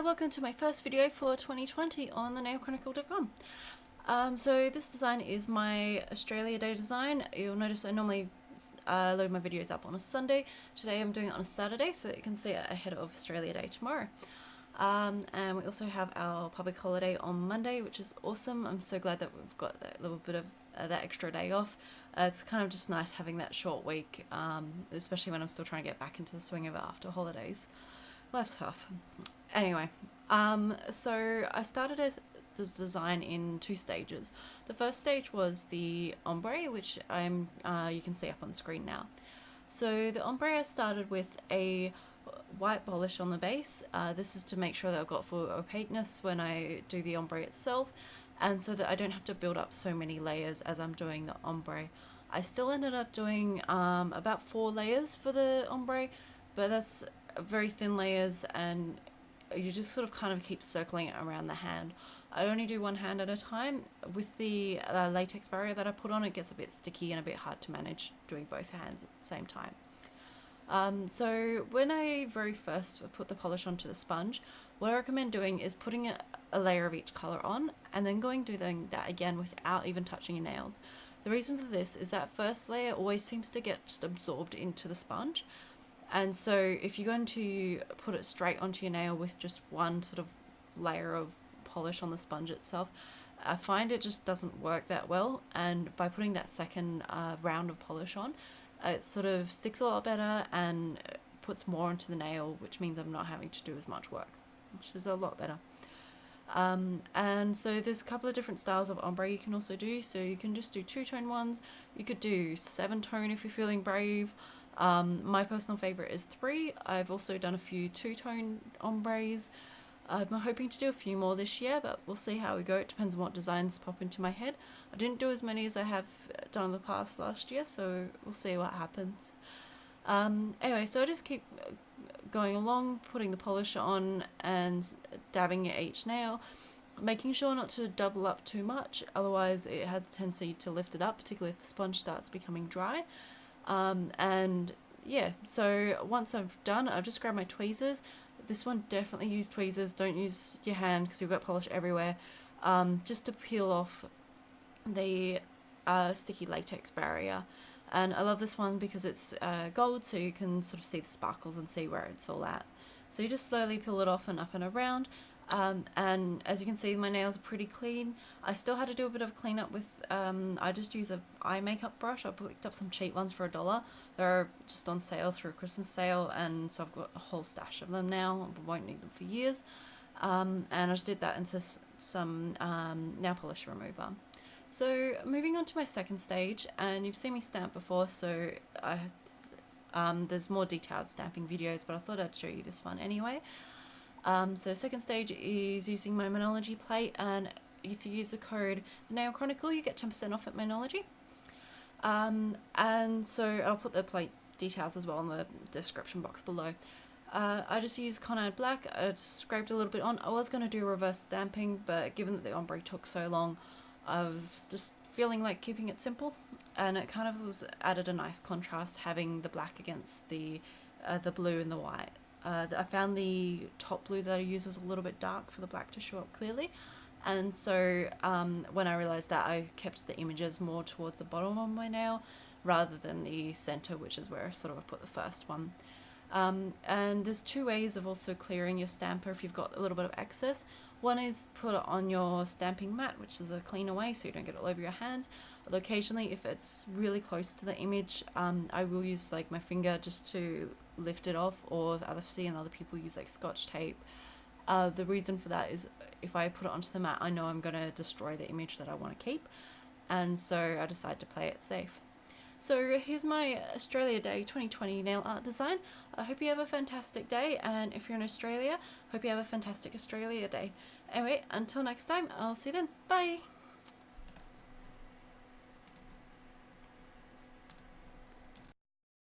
welcome to my first video for 2020 on the nailchronicle.com. So this design is my Australia Day design. You'll notice I normally load my videos up on a Sunday. Today I'm doing it on a Saturday so that you can see it ahead of Australia Day tomorrow. And we also have our public holiday on Monday, which is awesome. I'm so glad that we've got that little bit of that extra day off. It's kind of just nice having that short week, especially when I'm still trying to get back into the swing of it after holidays. Life's tough. Anyway, so I started this design in two stages. The first stage was the ombre, which you can see up on the screen now. So the ombre I started with a white polish on the base. This is to make sure that I've got full opaqueness when I do the ombre itself, and so that I don't have to build up so many layers as I'm doing the ombre. I still ended up doing about 4 layers for the ombre, but that's very thin layers, and you just sort of kind of keep circling it around the hand. I only do one hand at a time. With the latex barrier that I put on, it gets a bit sticky and a bit hard to manage doing both hands at the same time. So when I very first put the polish onto the sponge, what I recommend doing is putting a layer of each color on and then doing that again without even touching your nails. The reason for this is that first layer always seems to get just absorbed into the sponge. And so if you're going to put it straight onto your nail with just one sort of layer of polish on the sponge itself, I find it just doesn't work that well. And by putting that second round of polish on, it sort of sticks a lot better and puts more onto the nail, which means I'm not having to do as much work, which is a lot better. And so there's a couple of different styles of ombre you can also do. So you can just do 2-tone ones. You could do 7-tone if you're feeling brave. My personal favorite is 3. I've also done a few 2-tone ombres. I'm hoping to do a few more this year, but we'll see how we go. It depends on what designs pop into my head. I didn't do as many as I have done in the past last year, so we'll see what happens. Anyway, so I just keep going along, putting the polish on and dabbing at each nail, making sure not to double up too much, otherwise it has a tendency to lift it up, particularly if the sponge starts becoming dry. And yeah, so once I've done, I've just grabbed my tweezers. This one, definitely use tweezers, don't use your hand because you've got polish everywhere, just to peel off the sticky latex barrier. And I love this one because it's gold, so you can sort of see the sparkles and see where it's all at. So you just slowly peel it off and up and around. And as you can see, my nails are pretty clean. I still had to do a bit of cleanup with, I just use an eye makeup brush. I picked up some cheap ones for $1. They're just on sale through a Christmas sale, and so I've got a whole stash of them now. I won't need them for years. And I just did that into some nail polish remover. So moving on to my second stage, and you've seen me stamp before, so there's more detailed stamping videos, but I thought I'd show you this one anyway. So second stage is using my Manology plate, and if you use the code Nail Chronicle, you get 10% off at Manology. And so I'll put the plate details as well in the description box below. I just used Conad Black. I scraped a little bit on. I was going to do reverse stamping, but given that the ombre took so long, I was just feeling like keeping it simple, and it kind of was added a nice contrast having the black against the blue and the white. I found the top blue that I used was a little bit dark for the black to show up clearly, and so when I realized that, I kept the images more towards the bottom of my nail rather than the center, which is where I sort of put the first one. And there's 2 ways of also clearing your stamper if you've got a little bit of excess. One is put it on your stamping mat, which is a cleaner way so you don't get it all over your hands. Although occasionally, if it's really close to the image, I will use like my finger just to lift it off, or I've seen other people use like Scotch tape. The reason for that is if I put it onto the mat, I know I'm going to destroy the image that I want to keep, and so I decide to play it safe. So here's my Australia Day 2020 nail art design. I hope you have a fantastic day, and if you're in Australia, hope you have a fantastic Australia Day. Anyway, until next time, I'll see you then. Bye!